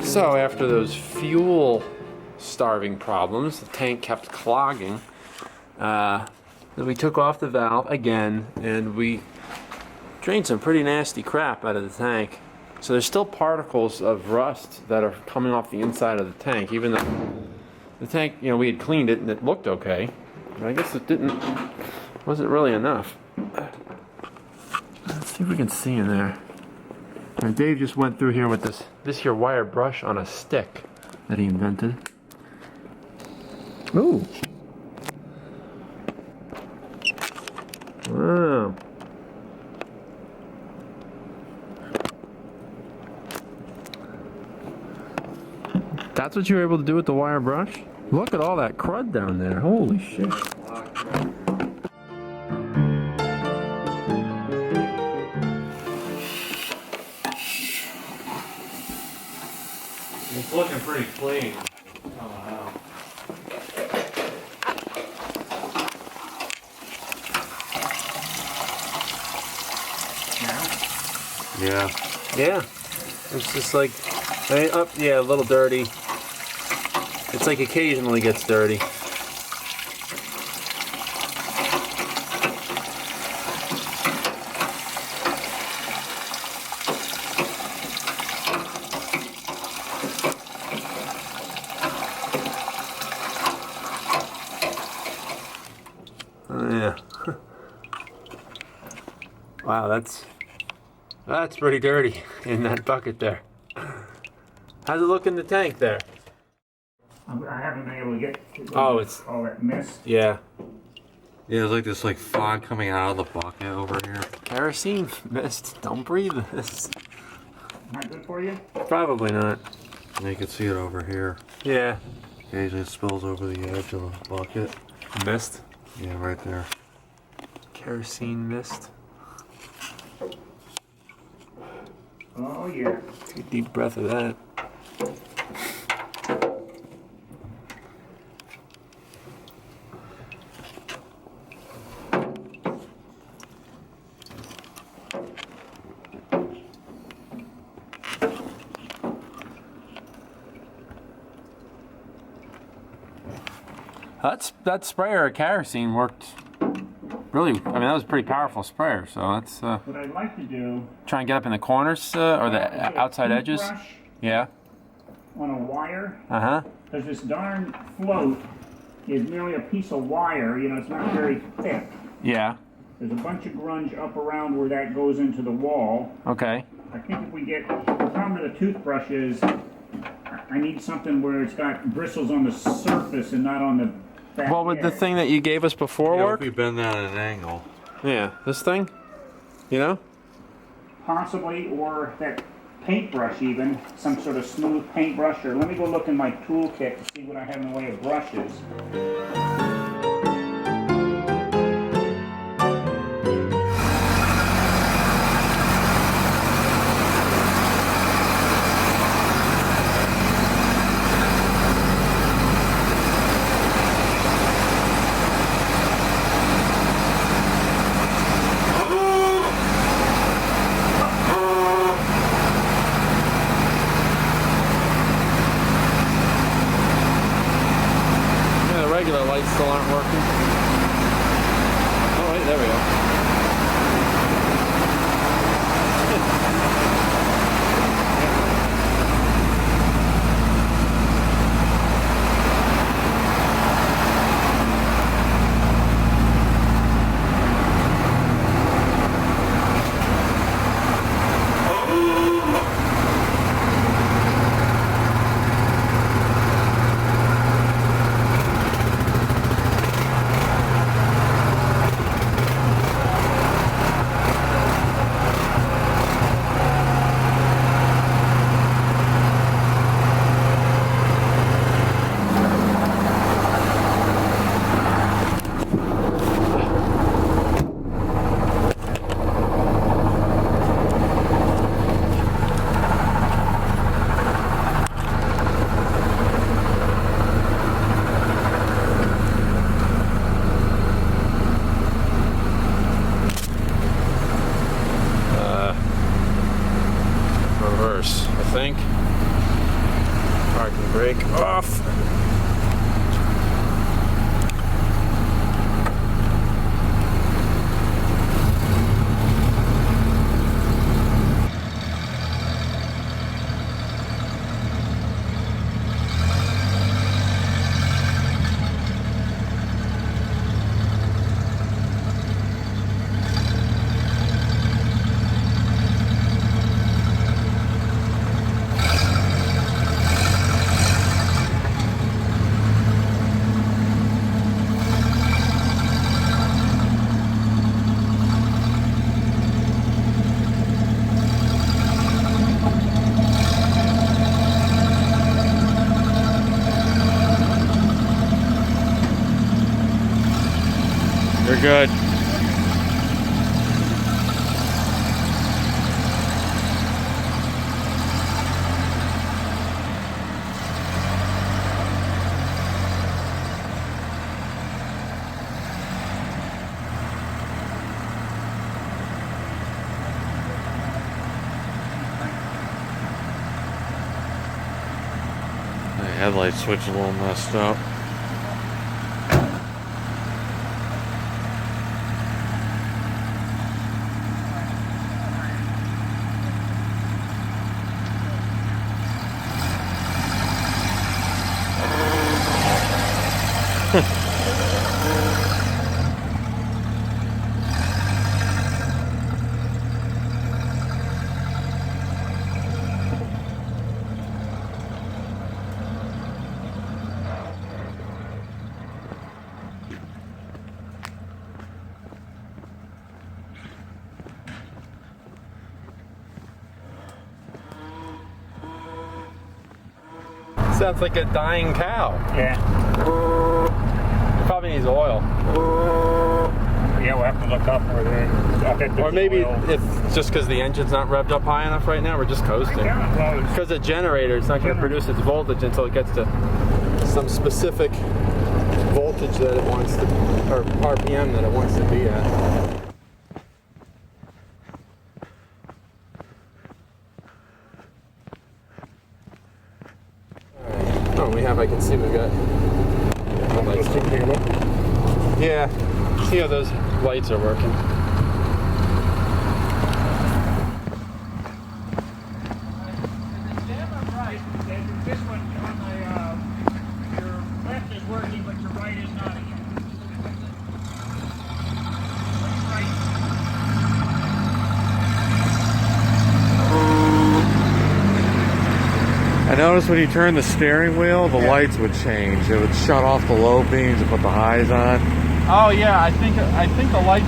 So after those fuel starving problems, the tank kept clogging. Then we took off the valve again and we drained some pretty nasty crap out of the tank. So there's still particles of rust that are coming off the inside of the tank, even though the tank, you know, we had cleaned it and it looked okay. But I guess it wasn't really enough. Let's see if we can see in there. And Dave just went through here with this here wire brush on a stick that he invented. Ooh. Wow. That's what you were able to do with the wire brush? Look at all that crud down there. Holy shit. It's looking pretty clean. Oh wow. Yeah. Yeah. It's just like, yeah, a little dirty. It's like occasionally gets dirty. Oh, yeah. Wow, that's pretty dirty in that bucket there. How's it look in the tank there? I haven't been able to get it's all that mist. Yeah. Yeah, there's like this fog coming out of the bucket over here. Kerosene mist. Don't breathe this. Not good for you? Probably not. And you can see it over here. Yeah. Occasionally it spills over the edge of the bucket. Mist. Yeah, right there. Kerosene mist. Oh yeah. Take a deep breath of that. That sprayer of kerosene worked really. I mean, that was a pretty powerful sprayer. So that's What I'd like to do. try and get up in the corners or the outside edges. Yeah. On a wire. Uh huh. Because this darn float is merely a piece of wire. You know, it's not very thick. Yeah. There's a bunch of grunge up around where that goes into the wall. Okay. I think if we get the problem with the toothbrush is I need something where it's got bristles on the surface and not on the. Well, would the thing that you gave us before work? If we bend that at an angle. Yeah, this thing? You know? Possibly, or that paintbrush even, some sort of smooth paintbrush, or let me go look in my toolkit to see what I have in the way of brushes. Regular lights still aren't working. Oh, wait, there we go. think. parking brake off. You're good. The headlight switch a little messed up. Sounds like a dying cow. Yeah. It probably needs oil. Yeah, we'll have to look up where they. Or maybe it's just because the engine's not revved up high enough right now. We're just coasting. Because the generator, it's not going to produce its voltage until it gets to some specific voltage that it wants to, or RPM that it wants to be at. Oh, we have, I can see we've got lights. Yeah, see how those lights are working. This one on your left is working, but your right is not again. I noticed when you turn the steering wheel, the lights would change. It would shut off the low beams and put the highs on. Oh yeah, I think the lights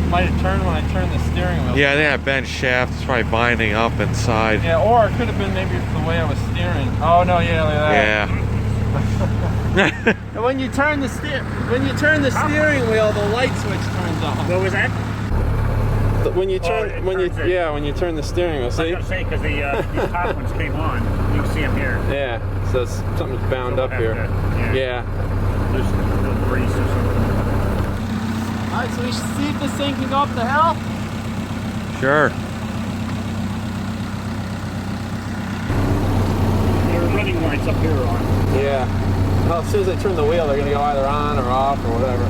might have turned when I turned the steering wheel. Yeah, I think that bent shaft is probably binding up inside. Yeah, or it could have been maybe the way I was steering. Oh no, yeah, like that. Yeah. And when you turn the steering wheel, the light switch turns on. What was that? When you turn it when you turns it. yeah when you turn the steering wheel, I was see? going to say, because the top ones came on. You can see them here. Yeah, so something's bound So up we'll here. have to- Yeah. There's a little grease or something. All right, so we should see if this thing can go up the hill. Sure. There are running lights up here on. Yeah. Well, as soon as they turn the wheel, they're gonna go either on or off or whatever.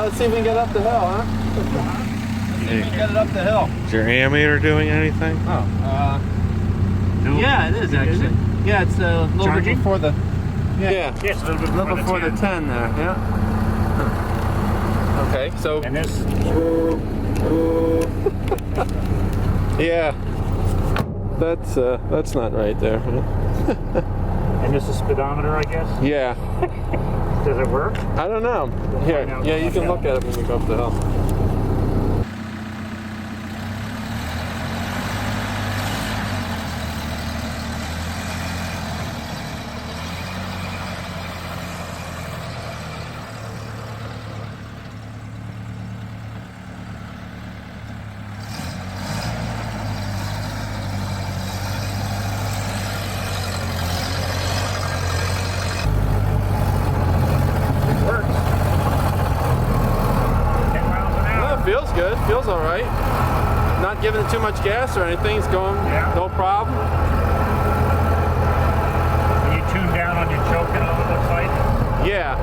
Let's see if we can get up the hill, huh? Let's see if we can get it up the hill. Is your ammeter doing anything? Oh, No. yeah, it is actually. Yeah, it's a little Charging? bit before the. Yeah, Yes, a little bit a little before the 10 there. Yeah. Okay, so. And this. Yeah. That's not right there. And this is speedometer, I guess. Yeah. Does it work? I don't know. Here, find out yeah, you when can we look at it when we go up the hill. Feels good. Feels all right. Not giving it too much gas or anything. It's going no problem. Yeah.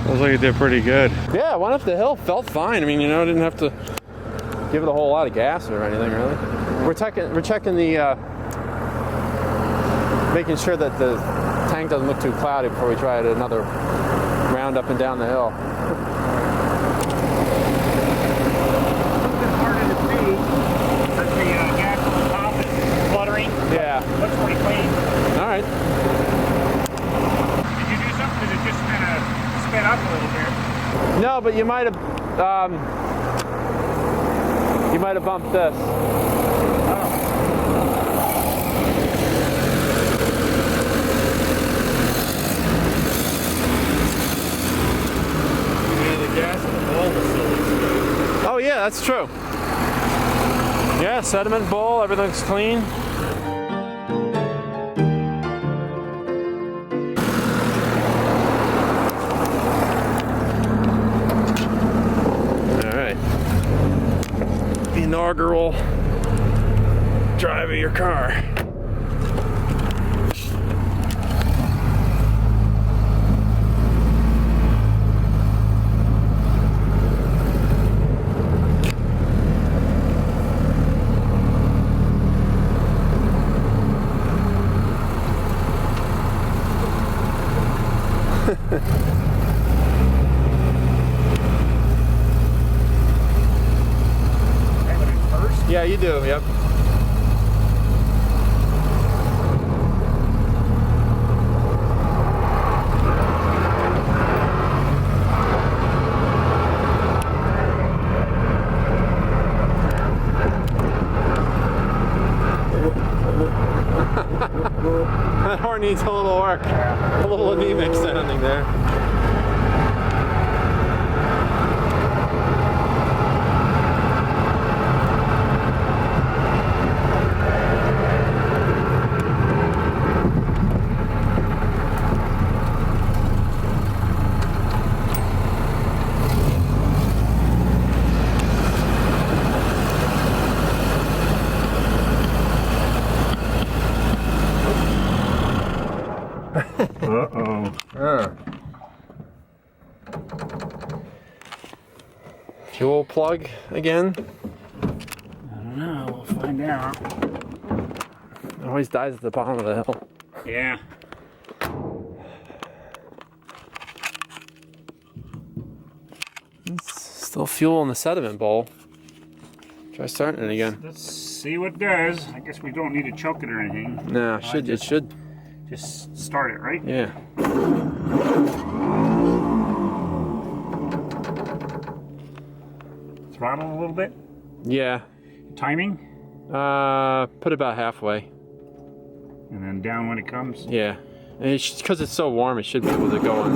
Looks like it did pretty good. Yeah, went up the hill, felt fine. I mean, you know, didn't have to give it a whole lot of gas or anything, really. We're checking the, making sure that the tank doesn't look too cloudy before we try it another round up and down the hill. It's harder to see that the gas on the top is fluttering. Yeah. Looks pretty clean. All right. Did you do something? Did it just kind of sped up a little bit? No, but you might have bumped this. Oh yeah, that's true. Yeah, sediment bowl, everything's clean. All right. The inaugural drive of your car. Yeah, you do, yep. That horn needs a little work. A little anemic sounding there. Fuel plug again? I don't know. We'll find out. It always dies at the bottom of the hill. Yeah. It's still fuel in the sediment bowl. Try starting it again. Let's see what it does. I guess we don't need to choke it or anything. No, it should. Just start it, right? Yeah. Throttle a little bit. Yeah. Timing. Put about halfway. And then down when it comes. Yeah. And because it's so warm, it should be able to go on.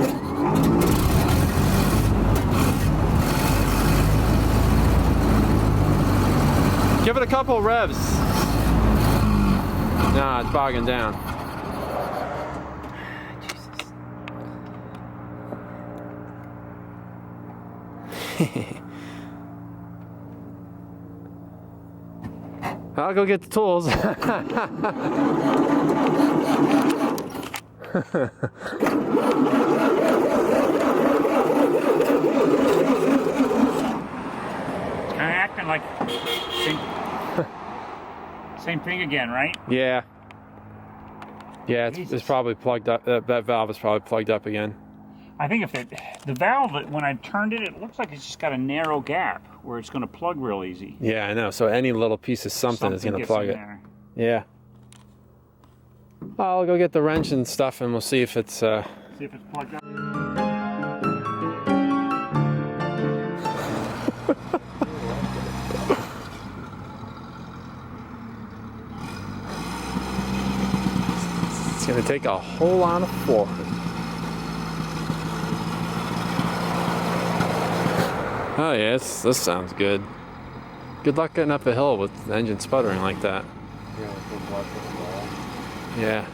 Give it a couple revs. Nah, it's bogging down. Jesus. I'll go get the tools. Kind of acting like same thing again, right? Yeah. Yeah, it's probably plugged up. That valve is probably plugged up again. I think if the valve, when I turned it, it looks like it's just got a narrow gap where it's going to plug real easy. Yeah, I know. So any little piece of something is going to plug it. There. Yeah. I'll go get the wrench and stuff, and we'll see if it's. See if it's plugged up. It's going to take a whole lot of force. Oh yeah, this sounds good. Good luck getting up a hill with the engine sputtering like that. Yeah.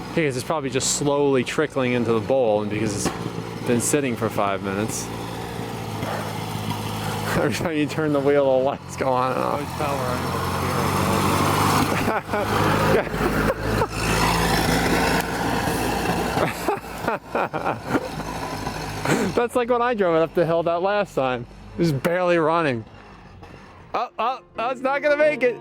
Because it's probably just slowly trickling into the bowl, and because been sitting for 5 minutes. Every time you turn the wheel, the lights go on and off. That's like when I drove it up the hill that last time. It was barely running. Oh, it's not gonna make it.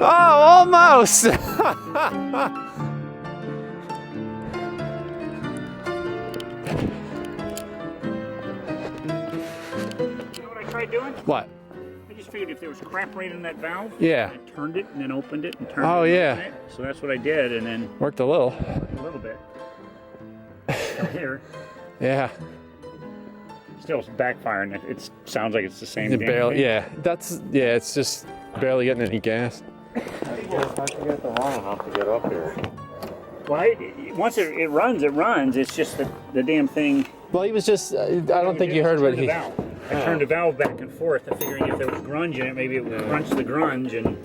Oh, almost. You know what I tried doing? What? I just figured if there was crap right in that valve, Yeah. I turned it and then opened it and turned Oh, it. And yeah. opened it. So that's what I did, and then Worked a little. a little bit. Here. Yeah. Still backfiring. It sounds like it's the same It damn barely. thing. Yeah. It's just barely getting any gas. How'd you get the long enough to get up here? Well, once it runs, it runs. It's just the damn thing. Well, he was just. I don't think you heard what he. I turned the valve back and forth, figuring if there was grunge in it, maybe it would crunch the grunge and.